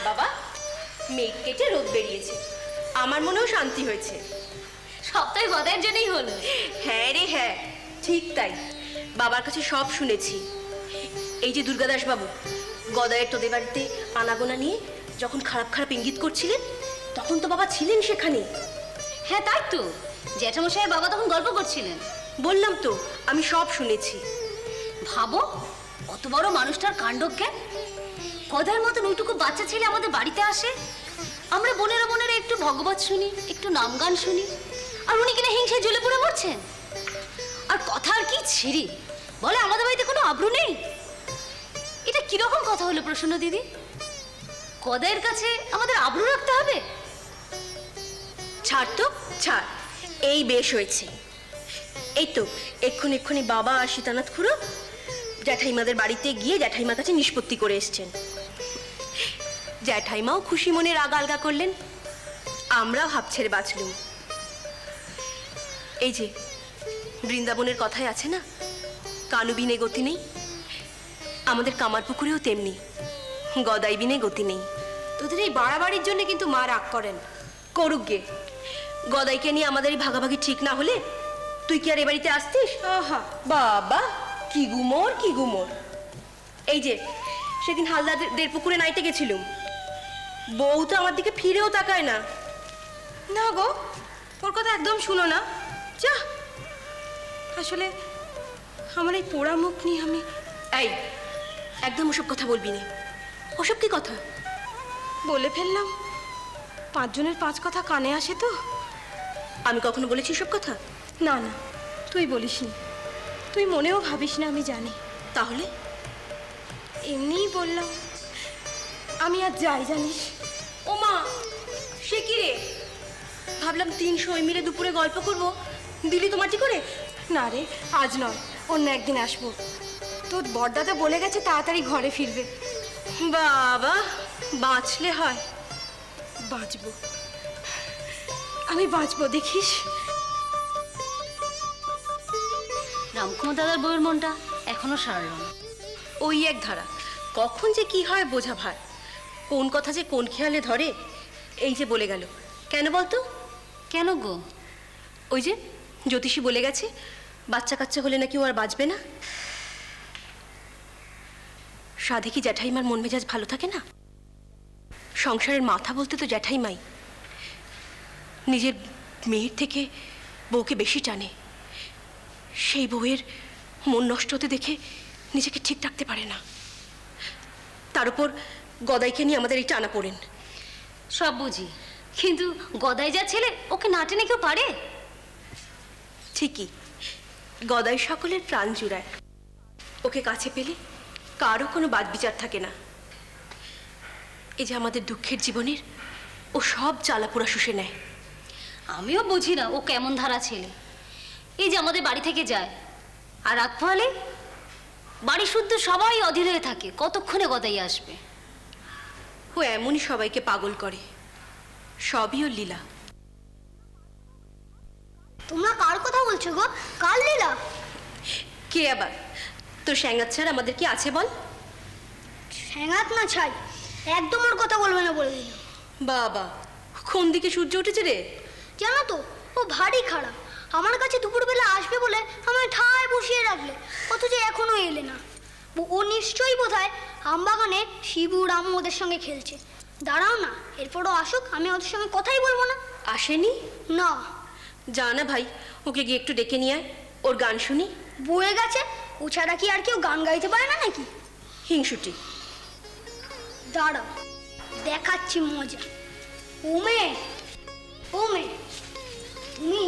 বাবা, মেঘ কেটে রোদ বেরিয়েছে, আমার মনেও শান্তি হয়েছে। সবটাই গদাইয়ের জন্যই হলো। হ্যাঁ রে হ্যাঁ, ঠিক তাই। বাবার কাছে সব শুনেছি। এই যে দুর্গাদাস বাবু গদাইয়ের তোদের বাড়িতে আনাগোনা নিয়ে যখন খারাপ খারাপ ইঙ্গিত করছিলেন, তখন তো বাবা ছিলেন সেখানে। হ্যাঁ তাই তো, জ্যাঠামশাইয়ের বাবা তখন গল্প করছিলেন। বললাম তো, আমি সব শুনেছি। ভাবো, অত বড় মানুষটার কাণ্ডজ্ঞান। গদাইয়ের মতন ওইটুকু বাচ্চা ছেলে আমাদের বাড়িতে আসে, আমরা বোনেরা বোনেরা একটু ভগবত শুনি, একটু নাম গান শুনি, আর উনি কিনা হিংসায় জ্বলে পুড়ে মরছেন। আর কথা আর কি ছিঁড়ি বলে আমাদের বাড়িতে কোনো আব্রু নেই। এটা কিরকম কথা হলো প্রসন্ন দিদি? গদাইয়ের কাছে আমাদের আব্রু রাখতে হবে? ছাড় তো ছাড়, এই বেশ হয়েছে। এই তো এক্ষুনি বাবা আর সীতানাথ খুড়ো জ্যাঠাইমাদের বাড়িতে গিয়ে জ্যাঠাইমার কাছে নিষ্পত্তি করে এসছেন। জ্যাঠাইমাও খুশি মনে রাগ আলগা করলেন, আমরাও হাঁপ ছেড়ে বাঁচলুম। এই যে বৃন্দাবনের কথায় আছে না, কানু বিনে গতি নেই, আমাদের কামার পুকুরেও তেমনি, গদাই বিনে গতি নেই। তোদের এই বাড়াবাড়ির জন্য কিন্তু মা রাগ করেন। করুক গে, গদাইকে নিয়ে আমাদের এই ভাগাভাগি ঠিক না হলে তুই কি আর এ বাড়িতে আসতিস? আহা বাবা, কি গুমর কি গুমর। এই যে সেদিন হালদারদের পুকুরে নাইতে গেছিলুম, বউ তো আমার দিকে ফিরেও তাকায় না। না গো, ওর কথা একদম শুনো না, যা। আসলে আমার এই পোড়া মুখ নিয়ে আমি... এই একদম ওসব কথা বলবি না। ওসব কি কথা? বলে ফেললাম, 5 জনের 5 কথা কানে আসে তো। আমি কখনো বলেছি সব কথা? না না, তুই বলিসনি, তুই মনেও ভাবিস না, আমি জানি। তাহলে এমনিই বললাম। আমি আর যাই জানিস। ও মা, সে কি রে? ভাবলাম 300 মিলে দুপুরে গল্প করব, দিলি তো মাটি করে। না রে, আজ নয়, অন্য একদিন আসবো। তোর বড়দাদা বলে গেছে তাড়াতাড়ি ঘরে ফিরবে। বাবা, বাঁচলে হয়। বাঁচবো, আমি বাঁচবো, দেখিস। রামকুমার দাদার বউয়ের মনটা এখনো সারল না। ওই এক ধারা, কখন যে কি হয় বোঝা ভার। কোন কথা যে কোন খেয়ালে ধরে, এই যে বলে গেল। কেন বলতো? কেন গো? ওই যে জ্যোতিষী বলে গেছে বাচ্চা কাচ্চা হলে নাকি ও আর বাঁচবে না। সাধে কি জ্যাঠাইমার মন মেজাজ ভালো থাকে না? সংসারের মাথা বলতে তো জ্যাঠাইমাই। নিজের মেয়ের থেকে বউকে বেশি টানে। সেই বউয়ের মন নষ্ট হতে দেখে নিজেকে ঠিক রাখতে পারে না। তার উপর গদাইকে নিয়ে আমাদের এই টানা পড়েন। সব বুঝি, কিন্তু গদাই যা ছেলে, ওকে না টেনে কেউ পারে? ঠিকই, গদাই সকলের প্রাণ জুড়ায়। ওকে কাছে পেলে কারও কোনো বাদ বিচার থাকে না। এই যে আমাদের দুঃখের জীবনের ও সব জ্বালাপোড়া শুষে নেয়। আমিও বুঝি না ও কেমন ধারা ছেলে। এই যে আমাদের বাড়ি থেকে যায়, আর রাত পোহালে বাড়ি শুদ্ধ সবাই অধীর হয়ে থাকে কতক্ষণে গদাই আসবে। ও এমনই সবাইকে পাগল করে, সবই ওর লীলা। তোমরা কার কথা বলছো গো? কার লীলা? কে আবার? তোর স্যাঙাত ছাড় আমাদের কি আছে বল? স্যাঙাত না ছাই, একদম ওর কথা বলবে না বলে দিল। বাবা, কোন দিকে সূর্য উঠেছে রে? জানো তো, ও ভারী খারাপ। আমার কাছে দুপুরবেলা আসবে বলে আমায় ঠায় বসিয়ে রাখলে, অথচ এখনো এলে না। ও নিশ্চয়ই বোধহয় আমবাগানে শিবু রামু ওদের সঙ্গে খেলছে। দাঁড়াও না, এরপরও আসুক, আমি ওদের সঙ্গে কথাই বলবো না। আসেনি? না। যা না ভাই, ওকে গিয়ে একটু ডেকে নিয়ে আয়, ওর গান শুনি। বয়ে গেছে, ও ছাড়া কি আর কেউ গান গাইতে পারে না নাকি? হিংসুটি। দাঁড়াও, দেখাচ্ছি মজা। ও মেয়ে, ও মেয়ে, তুমি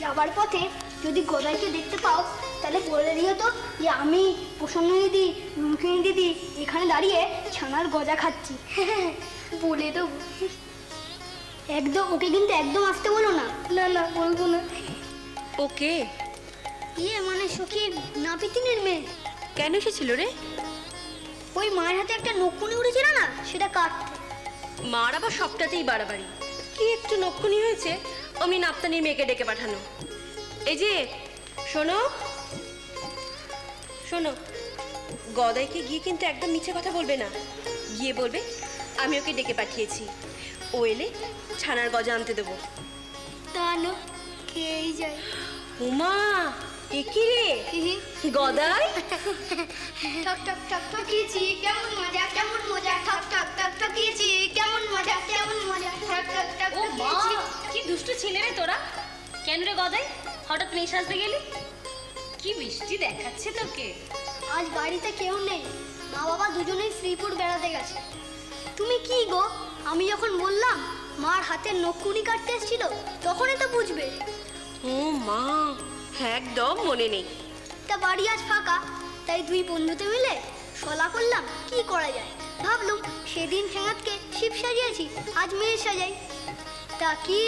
যাবার পথে যদি গদাইকে দেখতে পাও, তাহলে বলে দিও তো যে আমি প্রসন্ন দিদি, রুমকিনী দিদি এখানে দাঁড়িয়ে ছানার গজা খাচ্ছি। বলে দেবো। একদম ওকে কিন্তু একদম আসতে বলো না। না না, বলবো না। ওকে? ইয়ে মানে সখীর নাপিতিনের মেয়ে। কেন এসেছিল রে? ওই মায়ের হাতে একটা নকুনি উঠেছিল না, সেটা কাটতে। মার আবার সবটাতেই বাড়াবাড়ি। কি একটু নক্ষুনি হয়েছে অমনি নাপতানির মেয়েকে ডেকে পাঠানো। এই যে শোনো শোনো, গদাইকে গিয়ে কিন্তু একদম মিছে কথা বলবে না। গিয়ে বলবে আমি ওকে ডেকে পাঠিয়েছি, ও এলে ছানার গজা আনতে দেবো। তানো খেয়েই যায়। উমা, এ কি রে গদাই? ঠক ঠক ঠক ঠকিয়েছি কেমন মজা কেমন মজা, ঠক ঠক ঠক ঠকিয়েছি কেমন মজা কেমন মজা, ঠক ঠক ঠক ও মা, ঠকিয়েছি। কি দুষ্টু ছেলে রে তোরা। কেন রে গদাই, হঠাৎ মেয়ে সাজতে গেলি? কি বৃষ্টি দেখাচ্ছে তোকে। আজ বাড়িতে কেউ নেই, মা বাবা দুজনেই শ্রীপুর বেড়াতে গেছে। তুমি কি গো, আমি যখন বললাম মার হাতের নখকুনি কাটতে এসেছিল তখনই তো বুঝবে। ও মা, একদম মনে নেই। তা বাড়ি আজ ফাঁকা, তাই দুই বন্ধুতে মিলে সলা করলাম কি করা যায়। ভাবলুম সেদিন ঠেঙাতকে শিব সাজিয়েছি, আজ মেয়ে সাজাই। তা কি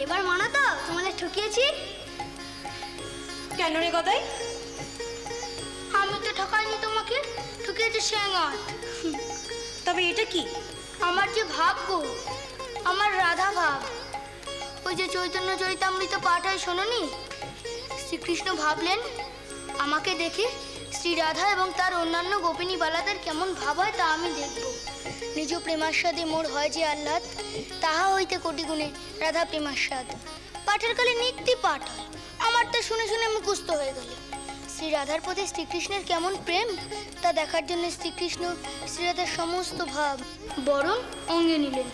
এবার মানা তো তোমাদের ঠকিয়েছি? কেন রে গদাই? আমি তো ঠকাইনি তোমাকে, ঠকিয়েছে শ্যাঙাত। তবে এটা কি? আমার যে ভাগ্য, আমার রাধা ভাব। ওই যে চৈতন্য চরিতামৃত পাঠ হয় শোনোনি? শ্রীকৃষ্ণ ভাবলেন আমাকে দেখে শ্রী রাধা এবং তার অন্যান্য গোপিনী বালাদের কেমন ভাব হয় তা আমি দেখব। নিজ প্রেমাস্বাদে মোর হয় যে আহ্লাদ, তাহা হইতে কোটি গুণে রাধা প্রেমাস্বাদ। পাঠের কালে নিত্যি পাঠ হয়, আমার তা শুনে শুনে আমি কুস্ত হয়ে গেল। শ্রী রাধার প্রতি শ্রীকৃষ্ণের কেমন প্রেম তা দেখার জন্য শ্রীকৃষ্ণ শ্রীরাধার সমস্ত ভাব বরং অঙ্গে নিলেন।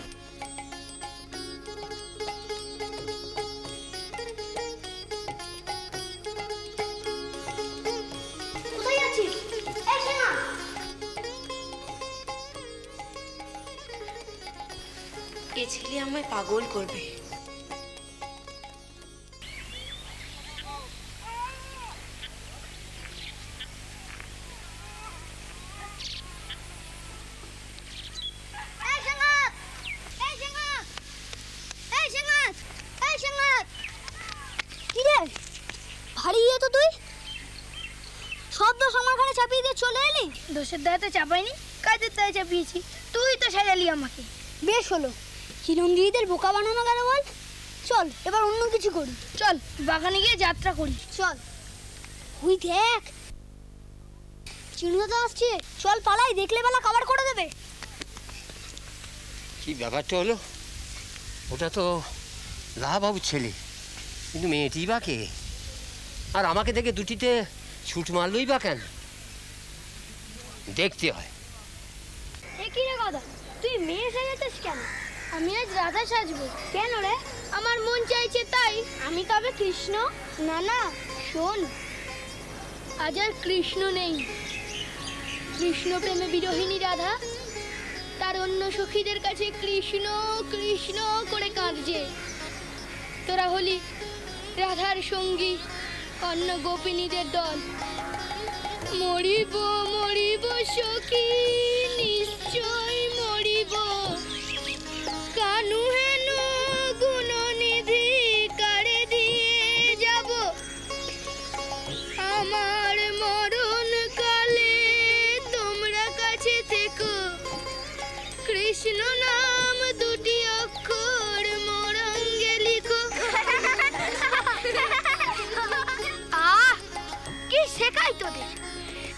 কোথায় যাচ্ছিস? এই শোনা, এ ছেলে আমায় পাগল করবে। ভারী তো তুই, সব দোষ আমার ঘরে চাপিয়ে দিয়ে চলে এলি। দোষের দায়িত্ব চাপাইনি, কাজের দায় চাপিয়েছি। তুই তো সাজালি আমাকে। বেশ হলো, চিরঞ্জীবীদের বোকা বানানো গেল বল। চল এবার অন্য কিছু করি, চল বাগানে গিয়ে যাত্রা করি। চল, ওই দেখ চিনুদা আসছে, চল পালাই, দেখলে বেলা কভার করে দেবে। কি ব্যাপারটা হলো? ওটা তো লাহাবাবুর ছেলে, কিন্তু মেয়েটি বা কে? আর আমাকে দেখে দুটিতে ছুট মারলই বা কেন? দেখতে হয়। এ কি রে গদা, তুই মেয়ে সাজাতেস কেন? আমি আজ রাধা সাজবো। কেন রে? আমার মন চাইছে তাই। আমি তবে কৃষ্ণ? না না, শোন, আজ আর কৃষ্ণ নেই। কৃষ্ণ প্রেমে বিরোহিনী রাধা তার অন্য সখীদের কাছে কৃষ্ণ কৃষ্ণ করে কাঁদছে। তোরা হলি রাধার সঙ্গী অন্য গোপিনীদের দল। মরিব মরিব সখী, নিশ্চয় মরিব, কানু হেন গুণনিধি কারে দিয়ে যাব। আমার মরণ কালে তোমরা কাছে থেকো, কৃষ্ণ নাম দুটি অক্ষর মোর অঙ্গে লিখো। আহ, কি শেখাই তোদের?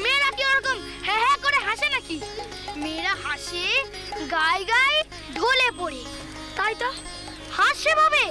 মেয়েরা কি ওরকম হ্যাঁ হ্যাঁ করে হাসে নাকি? মেয়েরা হাসে গায়ে গায়ে ঢলে পড়ে, তাই তো হাসে ভাবে।